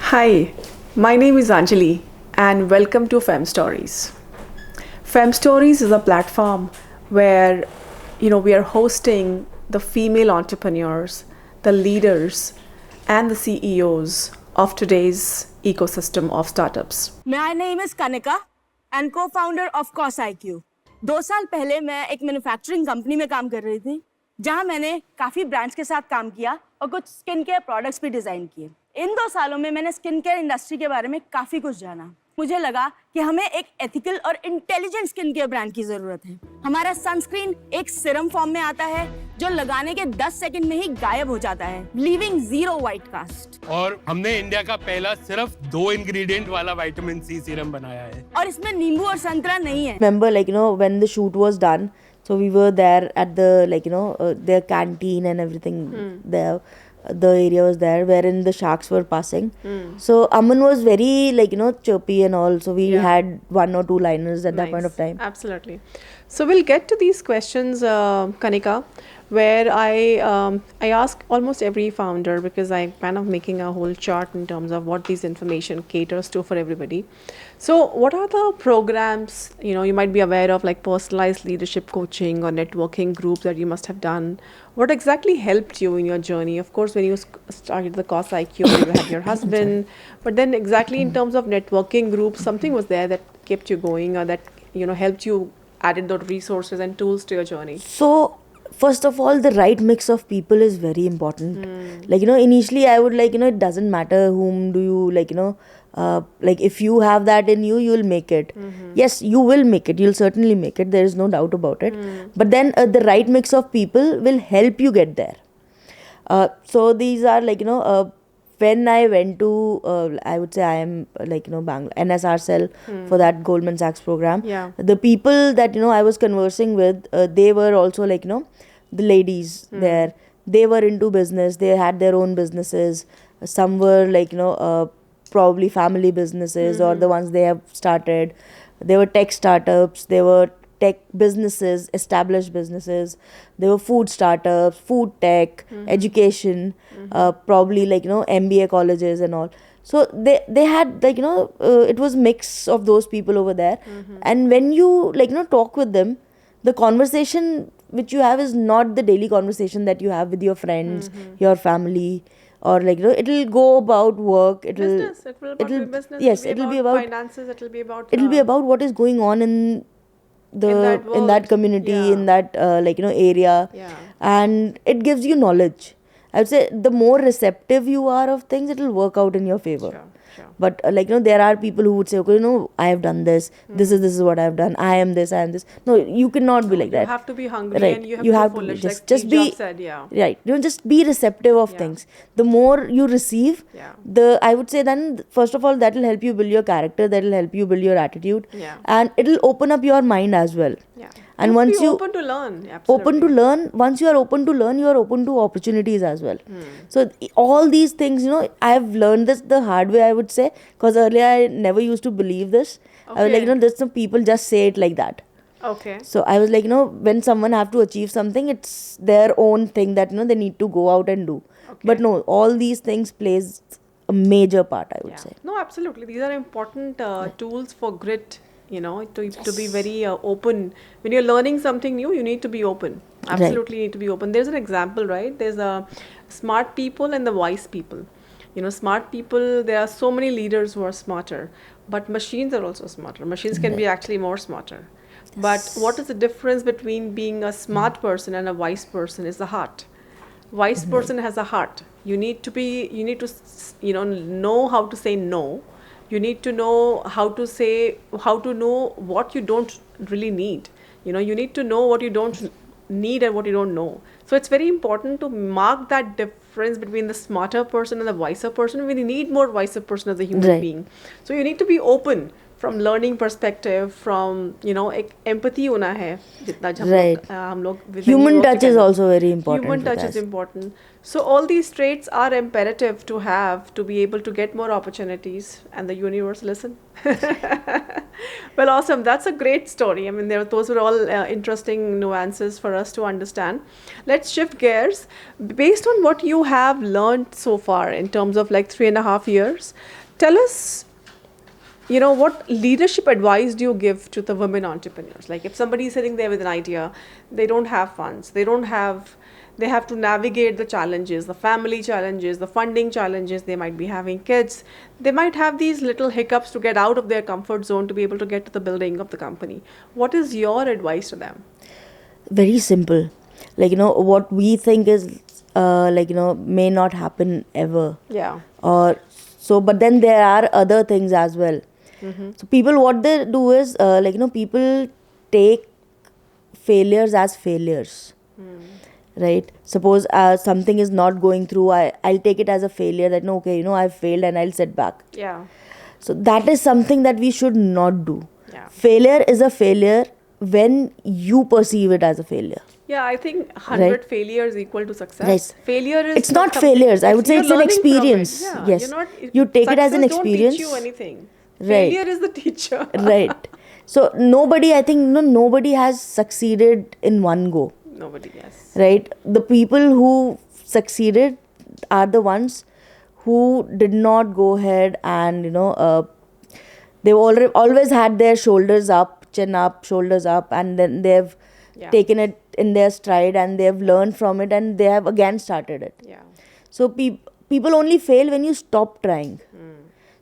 Hi, my name is Anjali and welcome to Fem Stories. Fem Stories is a platform where we are hosting the female entrepreneurs, the leaders and the CEOs of today's ecosystem of startups. My name is Kanika and co-founder of CosIQ. 2 साल पहले मैं एक manufacturing company में काम कर रही थी जहां मैंने काफ़ी ब्रांड्स के साथ काम किया और कुछ स्किन केयर प्रोडक्ट्स भी डिज़ाइन किए। इन 2 सालों में मैंने स्किन केयर इंडस्ट्री के बारे में काफ़ी कुछ जाना। मुझे लगा कि हमें एक एथिकल और इंटेलिजेंट स्किन केयर ब्रांड की ज़रूरत है। हमारा सनस्क्रीन एक सीरम फॉर्म में आता है जो लगाने के 10 सेकंड में ही गायब हो जाता है, लीविंग 0 व्हाइट कास्ट। और हमने इंडिया का पहला सिर्फ 2 इंग्रेडिएंट वाला विटामिन सी सीरम बनाया है और इसमें नींबू और संतरा नहीं है। Remember, when the shoot was done, so we were there at the their canteen and everything. There, the area was there wherein the sharks were passing. So Aman was very chirpy and all. So we had 1 or 2 liners at that point of time. Absolutely. So we'll get to these questions, Kanika, where I ask almost every founder because I'm kind of making a whole chart in terms of what this information caters to for everybody. So what are the programs, you might be aware of, like personalized leadership coaching or networking groups that you must have done? What exactly helped you in your journey? Of course, when you started the CosIQ, you had your husband, but then exactly in terms of networking groups, something was there that kept you going or that, helped you added those resources and tools to your journey? So first of all, the right mix of people is very important. Initially I would it doesn't matter whom do you if you have that in you, you'll make it. Yes, you will make it. You'll certainly make it. There is no doubt about it. But then the right mix of people will help you get there. So these are when I went to, I would say I am Bangalore, NSR cell for that Goldman Sachs program. Yeah. The people that, I was conversing with, they were also the ladies there. They were into business. They had their own businesses. Some were probably family businesses or the ones they have started. They were tech startups. They were tech businesses, established businesses. There were food startups, food tech, education, probably MBA colleges and all. So they had it was mix of those people over there. And when you talk with them, the conversation which you have is not the daily conversation that you have with your friends, your family. Or it'll go about work. Business. It will be business. Yes, it'll be about finances. It'll be about what is going on in that community, in that area. Yeah. And it gives you knowledge. I would say the more receptive you are of things, it'll work out in your favor. Sure. But there are people who would say, okay, I have done this. This is what I have done. I am this. No, you cannot be like that. You have to be hungry, right. and you have to be foolish. Just be said, yeah. Right. Just be receptive of things. The more you receive, I would say then first of all that will help you build your character. That will help you build your attitude. Yeah. And it'll open up your mind as well. Yeah. And once you open to learn, absolutely. Once you are open to learn, you are open to opportunities as well. So all these things, I have learned this the hard way, I would say, because earlier I never used to believe this. I was there's some people just say it like that. Okay. So I was when someone have to achieve something, it's their own thing that they need to go out and do. Okay. But no, all these things plays a major part, I would say. No, absolutely. These are important tools for grit. To be very open. When you're learning something new, you need to be open. Absolutely need to be open. There's an example, right? There's smart people and the wise people. Smart people, there are so many leaders who are smarter, but machines are also smarter. Machines can be actually more smarter. But what is the difference between being a smart person and a wise person is the heart. Wise person has a heart. You need to know how to say no. You need to know how to know what you don't really need. You need to know what you don't need and what you don't know. So it's very important to mark that difference between the smarter person and the wiser person. We need more wiser person as a human being. So you need to be open from learning perspective, from एक empathy होना है जितना हम लोग human touch is also very important. Human touch is important. So all these traits are imperative to have to be able to get more opportunities, and the universe listen. Well, awesome. That's a great story. I mean, those were all interesting nuances for us to understand. Let's shift gears. Based on what you have learned so far in terms of 3.5 years, Tell us, what leadership advice do you give to the women entrepreneurs? Like if somebody is sitting there with an idea, they don't have funds, they have to navigate the challenges, the family challenges, the funding challenges, they might be having kids, they might have these little hiccups to get out of their comfort zone to be able to get to the building of the company. What is your advice to them? Very simple. What we think is, may not happen ever. Yeah. Or so, but then there are other things as well. So people, what they do is, people take failures as failures. Right? Suppose something is not going through, I'll take it as a failure that, no, okay, I've failed and I'll sit back. Yeah. So that is something that we should not do. Yeah. Failure is a failure when you perceive it as a failure. Yeah, I think 100 failures equal to success. Right. Failure is It's not failures. I would say you're it's an learning from it. experience. Yeah, Yes. you're not, You take it as an success experience. Don't teach you anything. Right. Failure is the teacher. Right. So nobody, I think, nobody has succeeded in one go. Nobody, yes. Right? The people who succeeded are the ones who did not go ahead and, they've always had their shoulders up, chin up, shoulders up, and then they've taken it in their stride and they've learned from it and they have again started it. Yeah. So people only fail when you stop trying.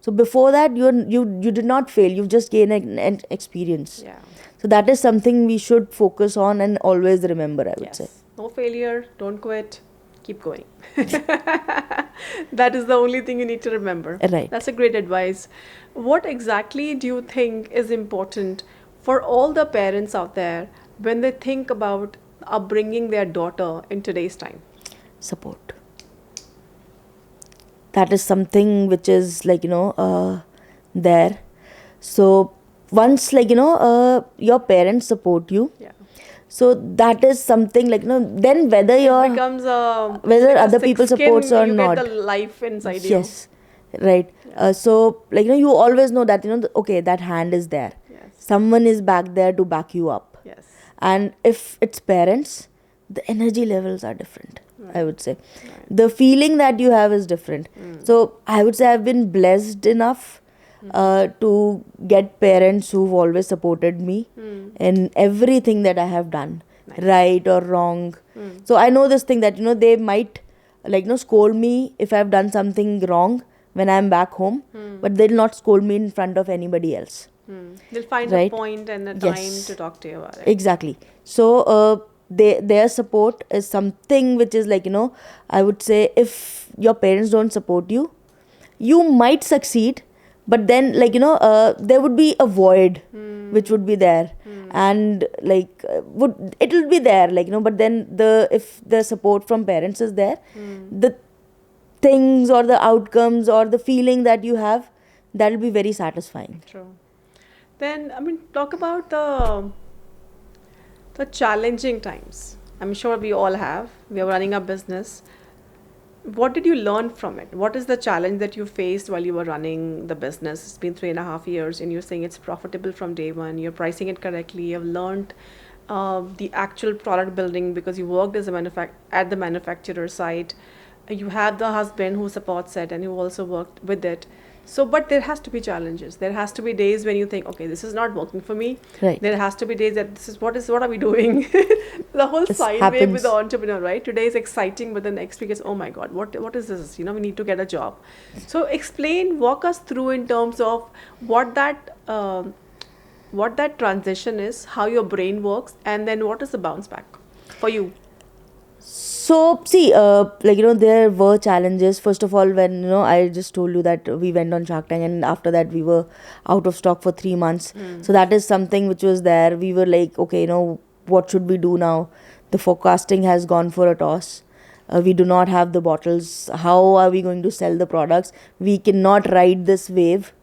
So before that, you did not fail. You've just gained an experience. Yeah. So that is something we should focus on and always remember, I would say. No failure, don't quit, keep going. That is the only thing you need to remember. Right. That's a great advice. What exactly do you think is important for all the parents out there when they think about upbringing their daughter in today's time? Support. That is something which is there. So once your parents support you, so that is something then whether whether other people supports or not, get the life inside you. Yes, right. So you always know that okay, that hand is there. Yes. Someone is back there to back you up. Yes. And if it's parents, the energy levels are different. Right. I would say the feeling that you have is different. So I would say I've been blessed enough to get parents who've always supported me in everything that I have done, right or wrong. So I know this thing that they might scold me if I've done something wrong when I'm back home, but they'll not scold me in front of anybody else. They'll find a point and a time to talk to you about it. Exactly. So their support is something which is I would say if your parents don't support you, you might succeed, but then there would be a void which would be there, and it will be there but then if the support from parents is there, the things or the outcomes or the feeling that you have, that will be very satisfying. True. Then talk about the challenging times. I'm sure we all have. We are running a business. What did you learn from it? What is the challenge that you faced while you were running the business? It's been 3.5 years and you're saying it's profitable from day one. You're pricing it correctly. You've learned the actual product building because you worked as at the manufacturer side. You have the husband who supports it and who also worked with it. So, but there has to be challenges. There has to be days when you think, okay, this is not working for me. Right. There has to be days that what are we doing? The whole sine wave with the entrepreneur, right? Today is exciting, but the next week is, oh my God, what is this? We need to get a job. So walk us through in terms of what that transition is, how your brain works, and then what is the bounce back for you? So, see, there were challenges. First of all, when, I just told you that we went on Shark Tank and after that we were out of stock for 3 months. So that is something which was there. We were like, okay, what should we do now? The forecasting has gone for a toss. We do not have the bottles. How are we going to sell the products? We cannot ride this wave,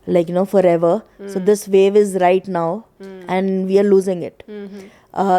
forever. So this wave is right now and we are losing it.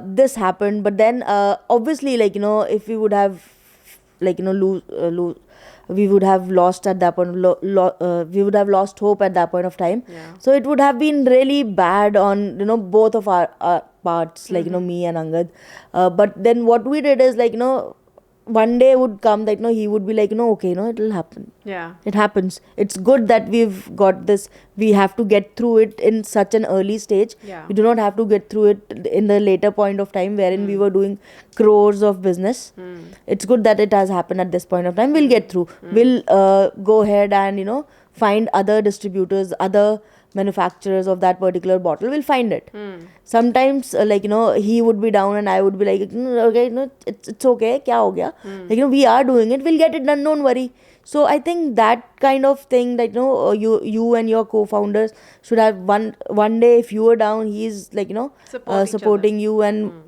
This happened, but then obviously if we would have we would have lost at that point, we would have lost hope at that point of time. So it would have been really bad on both of our parts, me and Angad. But then what we did is one day would come that, he would be like, okay, it'll happen. Yeah. It happens. It's good that we've got this. We have to get through it in such an early stage. Yeah. We do not have to get through it in the later point of time wherein we were doing crores of business. It's good that it has happened at this point of time. We'll get through. We'll go ahead and, find other distributors, other manufacturers of that particular bottle. We'll find it. Sometimes, he would be down and I would be like, okay, it's okay. Kya ho gaya? We are doing it. We'll get it done. Don't worry. So I think that kind of thing that, you and your co-founders should have one day, if you are down, he's like, supporting you, and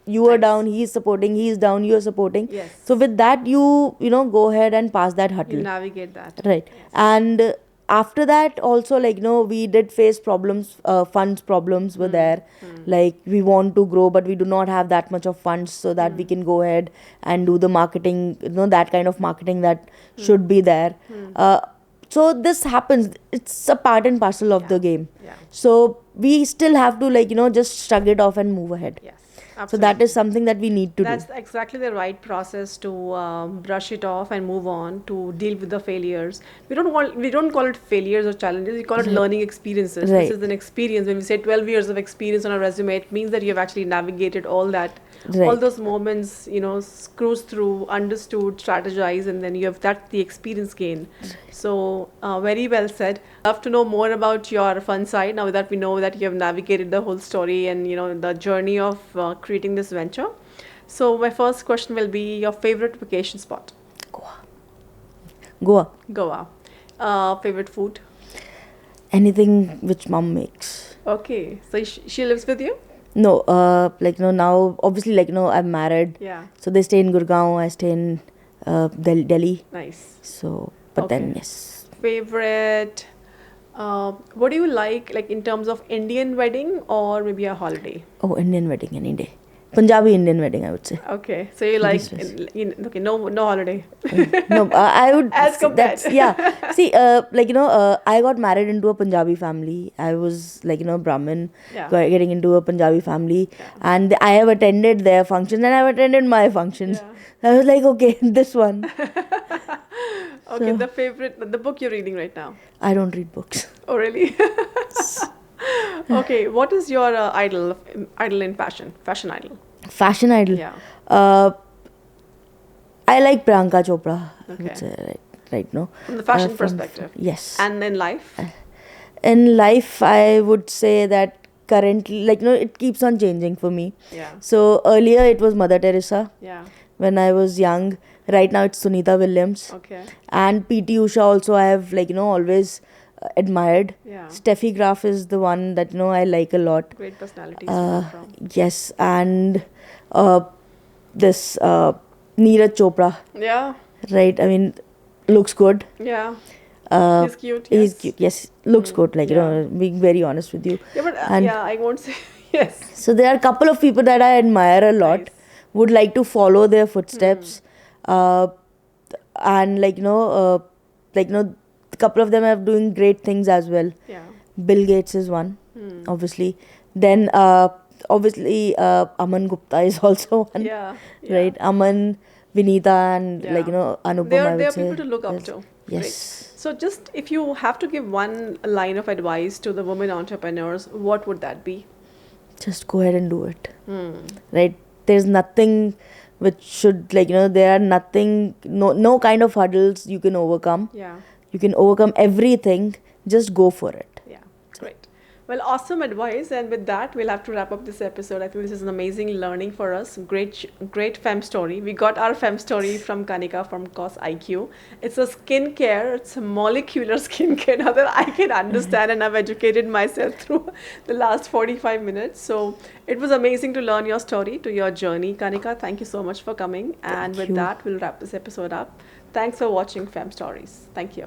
you are down, he's supporting, he's down, you're supporting. Yes. So with that, you go ahead and pass that hurdle. You navigate that. Right. And after that also, we did face problems. Funds problems were there. Like, we want to grow, but we do not have that much of funds so that we can go ahead and do the marketing, that kind of marketing that should be there. So this happens. It's a part and parcel of the game. Yeah. So we still have to just shrug it off and move ahead. Yes. So Absolutely. that is something that we need to That's do. exactly the right process to brush it off and move on, to deal with the failures. We don't call it failures or challenges. We call it learning experiences. Right. This is an experience. When we say 12 years of experience on a resume, it means that you have actually navigated all that, all Right. those moments, cruised through, understood, strategized, and then you have the experience gain. So very well said. Love to know more about your fun side now that we know that you have navigated the whole story and the journey of creating this venture. So my first question will be your favorite vacation spot. Goa. Goa. Favorite food. Anything which mom makes. Okay, so she lives with you? No, now obviously I'm married. Yeah. So they stay in Gurgaon, I stay in Delhi. Nice. So, but then Okay. yes. Favorite. What do you like in terms of Indian wedding or maybe a holiday? Oh, Indian wedding any day. Punjabi Indian wedding, I would say. Okay, so you like Yes, okay, no holiday. No, I would. As compared. Yeah. See, I got married into a Punjabi family. I was Brahmin, Yeah. getting into a Punjabi family, and I have attended their functions and I've attended my functions. I was like, okay, this one. Okay, the book you're reading right now. I don't read books. Oh, really? Okay, what is your idol in fashion idol? Fashion idol. Yeah. I like Priyanka Chopra. I Okay. would say right now. From the fashion From- perspective. Yes. And in life? In life, I would say that currently, it keeps on changing for me. Yeah. So earlier it was Mother Teresa Yeah. when I was young. Right now it's Sunita Williams. Okay. And PT Usha also I have always admired. Yeah. Steffi Graf is the one that I like a lot. Great personalities to learn from. Yes, and this Neeraj Chopra, Yeah. right? I mean, looks good. Yeah. He's cute. He's Yes. cute. Yes, looks good. Yeah. Being very honest with you. Yeah, but And- yeah, I won't say yes. So there are a couple of people that I admire a lot. Nice. Would like to follow their footsteps, and a couple of them are doing great things as well. Yeah. Bill Gates is one, obviously. Then obviously Aman Gupta is also one. Yeah. Right? Aman, Vinita, and Yeah. Anupam. They I are would people say. to look up Yes. to. Yes. Great. So just if you have to give one line of advice to the women entrepreneurs, what would that be? Just go ahead and do it. Right? There's nothing which should there are nothing, no kind of hurdles you can overcome. Yeah. You can overcome everything. Just go for it. Yeah, great. Well, awesome advice. And with that, we'll have to wrap up this episode. I think this is an amazing learning for us. Great fem story. We got our fem story from Kanika from CosIQ. It's a skincare. It's a molecular skincare. Now that I can understand and I've educated myself through the last 45 minutes. So it was amazing to learn your story, to your journey. Kanika, thank you so much for coming. And with you. that, we'll wrap this episode up. Thanks for watching Fem Stories. Thank you.